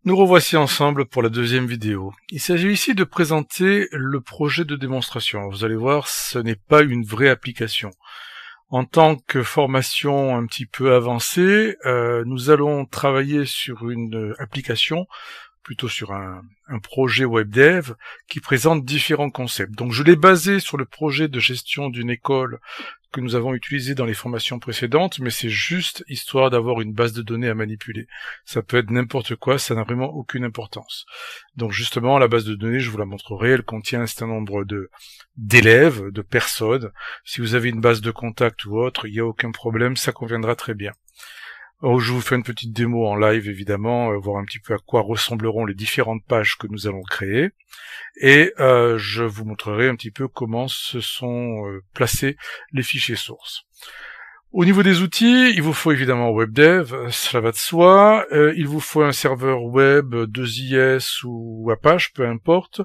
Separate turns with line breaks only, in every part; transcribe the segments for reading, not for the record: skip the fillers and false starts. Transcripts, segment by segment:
Nous revoici ensemble pour la deuxième vidéo. Il s'agit ici de présenter le projet de démonstration. Vous allez voir, ce n'est pas une vraie application. En tant que formation un petit peu avancée, nous allons travailler sur une application, plutôt sur un projet web dev qui présente différents concepts. Donc je l'ai basé sur le projet de gestion d'une école que nous avons utilisé dans les formations précédentes, mais c'est juste histoire d'avoir une base de données à manipuler. Ça peut être n'importe quoi, ça n'a vraiment aucune importance. Donc justement, la base de données, je vous la montrerai, elle contient un certain nombre d'élèves, de personnes. Si vous avez une base de contact ou autre, il n'y a aucun problème, ça conviendra très bien. Alors, je vous fais une petite démo en live, évidemment, voir un petit peu à quoi ressembleront les différentes pages que nous allons créer. Et je vous montrerai un petit peu comment se sont placés les fichiers sources. Au niveau des outils, il vous faut évidemment WebDev, ça va de soi. Il vous faut un serveur web 2IS ou Apache, peu importe.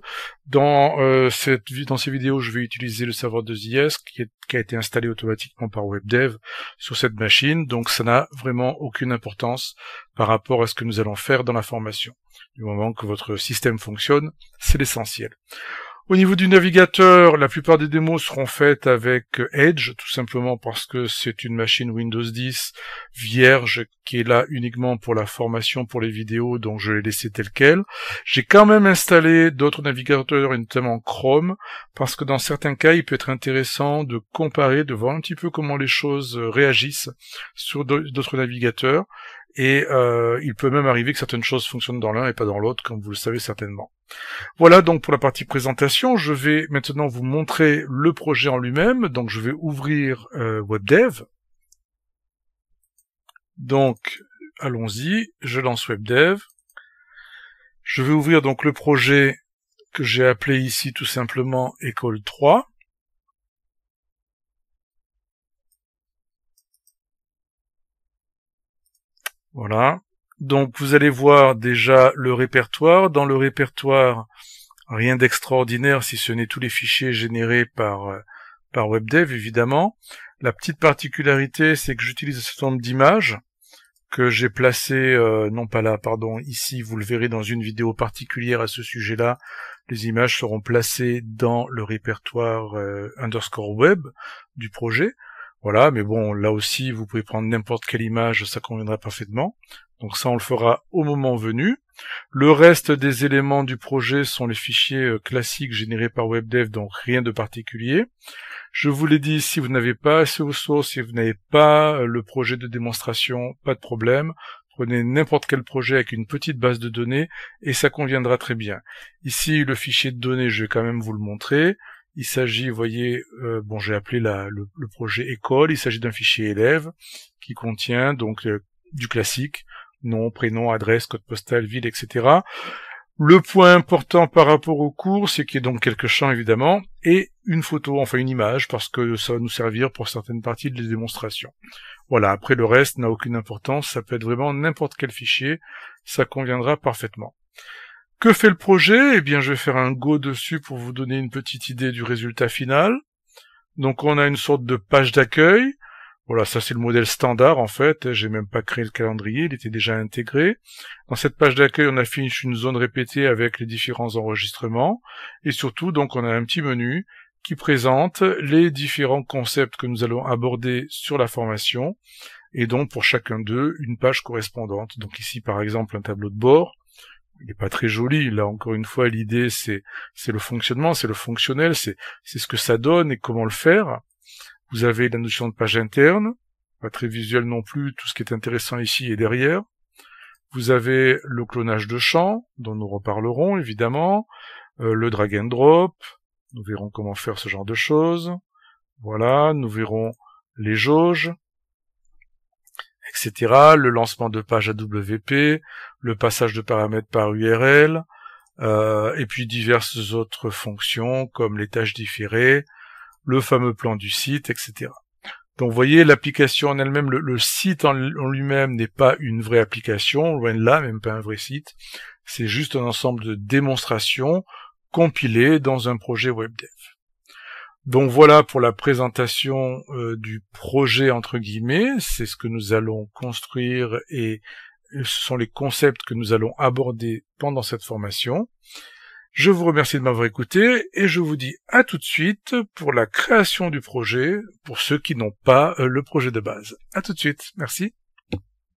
Dans ces vidéos, je vais utiliser le serveur 2IS qui a été installé automatiquement par WebDev sur cette machine. Donc ça n'a vraiment aucune importance par rapport à ce que nous allons faire dans la formation. Du moment que votre système fonctionne, c'est l'essentiel. Au niveau du navigateur, la plupart des démos seront faites avec Edge, tout simplement parce que c'est une machine Windows 10 vierge qui est là uniquement pour la formation, pour les vidéos, donc je l'ai laissé tel quel. J'ai quand même installé d'autres navigateurs, et notamment Chrome, parce que dans certains cas, il peut être intéressant de comparer, de voir un petit peu comment les choses réagissent sur d'autres navigateurs. Et il peut même arriver que certaines choses fonctionnent dans l'un et pas dans l'autre, comme vous le savez certainement. Voilà donc pour la partie présentation. Je vais maintenant vous montrer le projet en lui-même. Donc je vais ouvrir WebDev. Donc allons-y, je lance WebDev. Je vais ouvrir donc le projet que j'ai appelé ici tout simplement École 3. Voilà. Donc vous allez voir déjà le répertoire. Dans le répertoire, rien d'extraordinaire si ce n'est tous les fichiers générés par WebDev, évidemment. La petite particularité, c'est que j'utilise un certain nombre d'images que j'ai placées, non pas là, pardon, ici, vous le verrez dans une vidéo particulière à ce sujet-là. Les images seront placées dans le répertoire _web du projet. Voilà, mais bon, là aussi, vous pouvez prendre n'importe quelle image, ça conviendra parfaitement. Donc ça, on le fera au moment venu. Le reste des éléments du projet sont les fichiers classiques générés par WebDev, donc rien de particulier. Je vous l'ai dit, si vous n'avez pas assez aux sources, si vous n'avez pas le projet de démonstration, pas de problème. Prenez n'importe quel projet avec une petite base de données et ça conviendra très bien. Ici, le fichier de données, je vais quand même vous le montrer. Il s'agit, vous voyez, bon, j'ai appelé le projet école. Il s'agit d'un fichier élève qui contient donc du classique, nom, prénom, adresse, code postal, ville, etc. Le point important par rapport au cours, c'est qu'il y a donc quelques champs évidemment et une photo, enfin une image, parce que ça va nous servir pour certaines parties de la démonstration. Voilà. Après le reste n'a aucune importance. Ça peut être vraiment n'importe quel fichier, ça conviendra parfaitement. Que fait le projet? Eh bien, je vais faire un go dessus pour vous donner une petite idée du résultat final. Donc, on a une sorte de page d'accueil. Voilà, ça c'est le modèle standard en fait. J'ai même pas créé le calendrier, il était déjà intégré. Dans cette page d'accueil, on affiche une zone répétée avec les différents enregistrements. Et surtout, donc, on a un petit menu qui présente les différents concepts que nous allons aborder sur la formation. Et donc, pour chacun d'eux, une page correspondante. Donc ici, par exemple, un tableau de bord. Il n'est pas très joli. Là, encore une fois, l'idée, c'est le fonctionnement, c'est le fonctionnel, c'est ce que ça donne et comment le faire. Vous avez la notion de page interne, pas très visuel non plus, tout ce qui est intéressant ici est derrière. Vous avez le clonage de champs, dont nous reparlerons, évidemment, le drag and drop, nous verrons comment faire ce genre de choses. Voilà, nous verrons les jauges, etc., le lancement de page AWP, le passage de paramètres par URL, et puis diverses autres fonctions comme les tâches différées, le fameux plan du site, etc. Donc vous voyez, l'application en elle-même, le site en lui-même n'est pas une vraie application, loin de là, même pas un vrai site, c'est juste un ensemble de démonstrations compilées dans un projet WebDev. Donc voilà pour la présentation du projet entre guillemets, c'est ce que nous allons construire et ce sont les concepts que nous allons aborder pendant cette formation. Je vous remercie de m'avoir écouté et je vous dis à tout de suite pour la création du projet, pour ceux qui n'ont pas le projet de base. À tout de suite, merci.